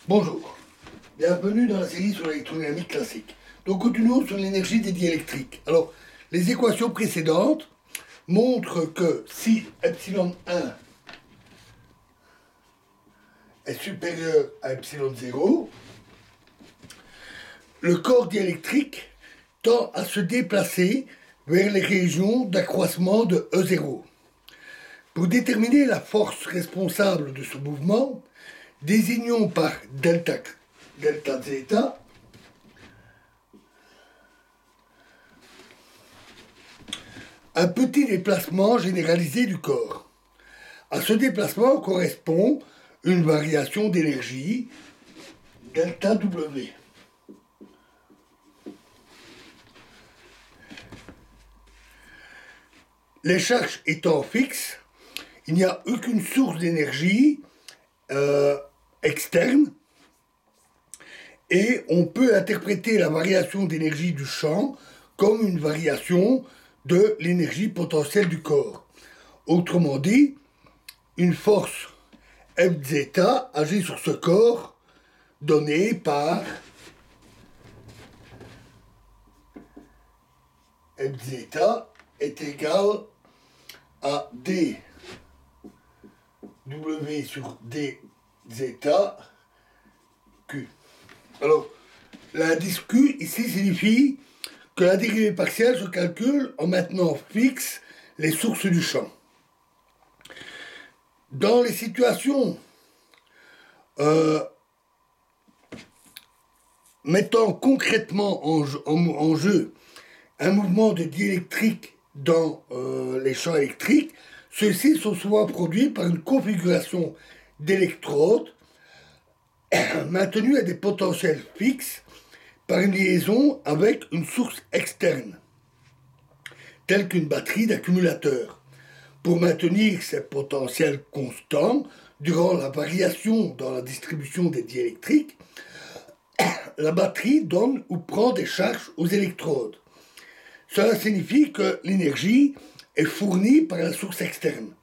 Bonjour, bienvenue dans la série sur l'électrodynamique classique. Donc continuons sur l'énergie des diélectriques. Alors, les équations précédentes montrent que si epsilon 1 est supérieur à epsilon 0, le corps diélectrique tend à se déplacer vers les régions d'accroissement de E0. Pour déterminer la force responsable de ce mouvement, désignons par delta zeta un petit déplacement généralisé du corps. À ce déplacement correspond une variation d'énergie, delta W. Les charges étant fixes, il n'y a aucune source d'énergie externe et on peut interpréter la variation d'énergie du champ comme une variation de l'énergie potentielle du corps. Autrement dit, une force Fz agit sur ce corps donné par Fz est égal à dW sur dz q. Alors, l'indice q ici signifie que la dérivée partielle se calcule en maintenant fixe les sources du champ. Dans les situations mettant concrètement en jeu un mouvement de diélectrique dans les champs électriques, ceux-ci sont souvent produits par une configuration d'électrodes maintenue à des potentiels fixes par une liaison avec une source externe, telle qu'une batterie d'accumulateurs. Pour maintenir ces potentiels constants durant la variation dans la distribution des diélectriques, la batterie donne ou prend des charges aux électrodes. Cela signifie que l'énergie est fournie par la source externe.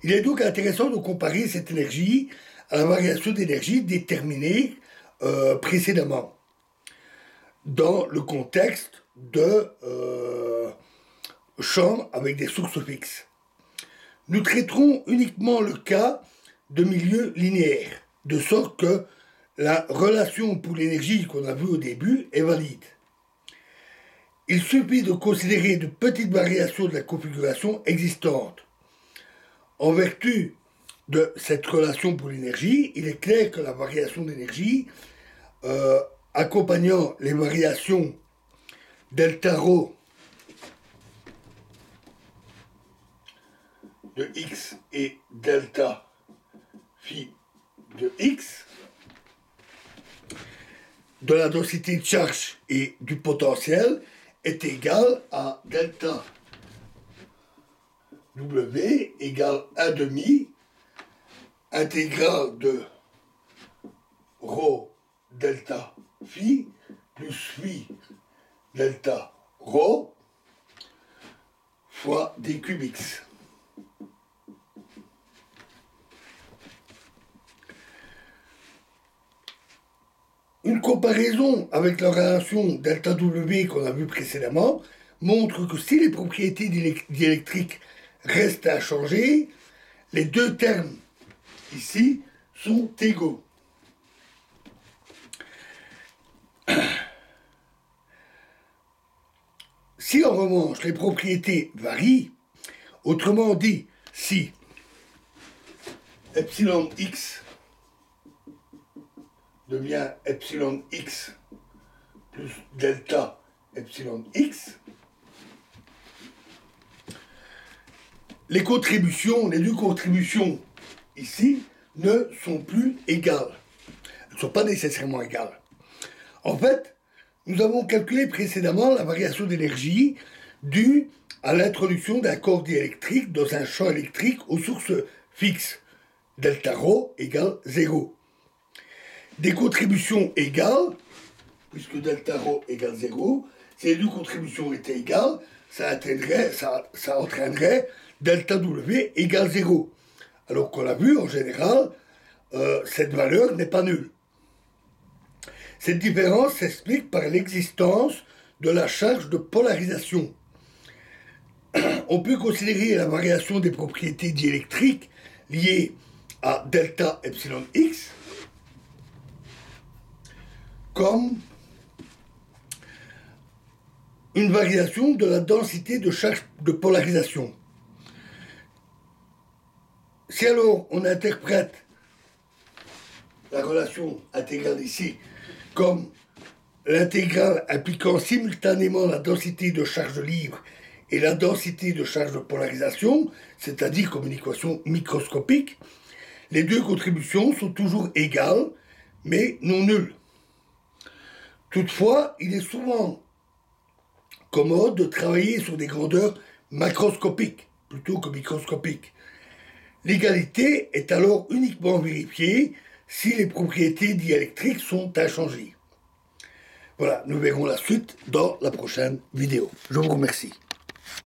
Il est donc intéressant de comparer cette énergie à la variation d'énergie déterminée précédemment, dans le contexte de champs avec des sources fixes. Nous traiterons uniquement le cas de milieux linéaires, de sorte que la relation pour l'énergie qu'on a vue au début est valide. Il suffit de considérer de petites variations de la configuration existante. En vertu de cette relation pour l'énergie, il est clair que la variation d'énergie accompagnant les variations delta ρ de x et delta phi de x, de la densité de charge et du potentiel est égal à delta W égale 1 demi intégrale de ρ delta phi plus phi delta ρ fois d cube x. Une comparaison avec la relation delta W qu'on a vue précédemment montre que si les propriétés diélectriques restent inchangées, les deux termes ici sont égaux. Si en revanche les propriétés varient, autrement dit, si epsilon x devient epsilon x plus delta epsilon x, les deux contributions ici ne sont plus égales. Elles ne sont pas nécessairement égales. En fait, nous avons calculé précédemment la variation d'énergie due à l'introduction d'un corps diélectrique dans un champ électrique aux sources fixes, delta ρ égale 0. Des contributions égales, puisque delta ρ égale 0, si les deux contributions étaient égales, ça entraînerait delta W égale 0. Alors qu'on l'a vu, en général, cette valeur n'est pas nulle. Cette différence s'explique par l'existence de la charge de polarisation. On peut considérer la variation des propriétés diélectriques liées à delta epsilon x comme une variation de la densité de charge de polarisation. Si alors on interprète la relation intégrale ici comme l'intégrale impliquant simultanément la densité de charge libre et la densité de charge de polarisation, c'est-à-dire comme une équation microscopique, les deux contributions sont toujours égales, mais non nulles. Toutefois, il est souvent commode de travailler sur des grandeurs macroscopiques plutôt que microscopiques. L'égalité est alors uniquement vérifiée si les propriétés diélectriques sont inchangées. Voilà, nous verrons la suite dans la prochaine vidéo. Je vous remercie.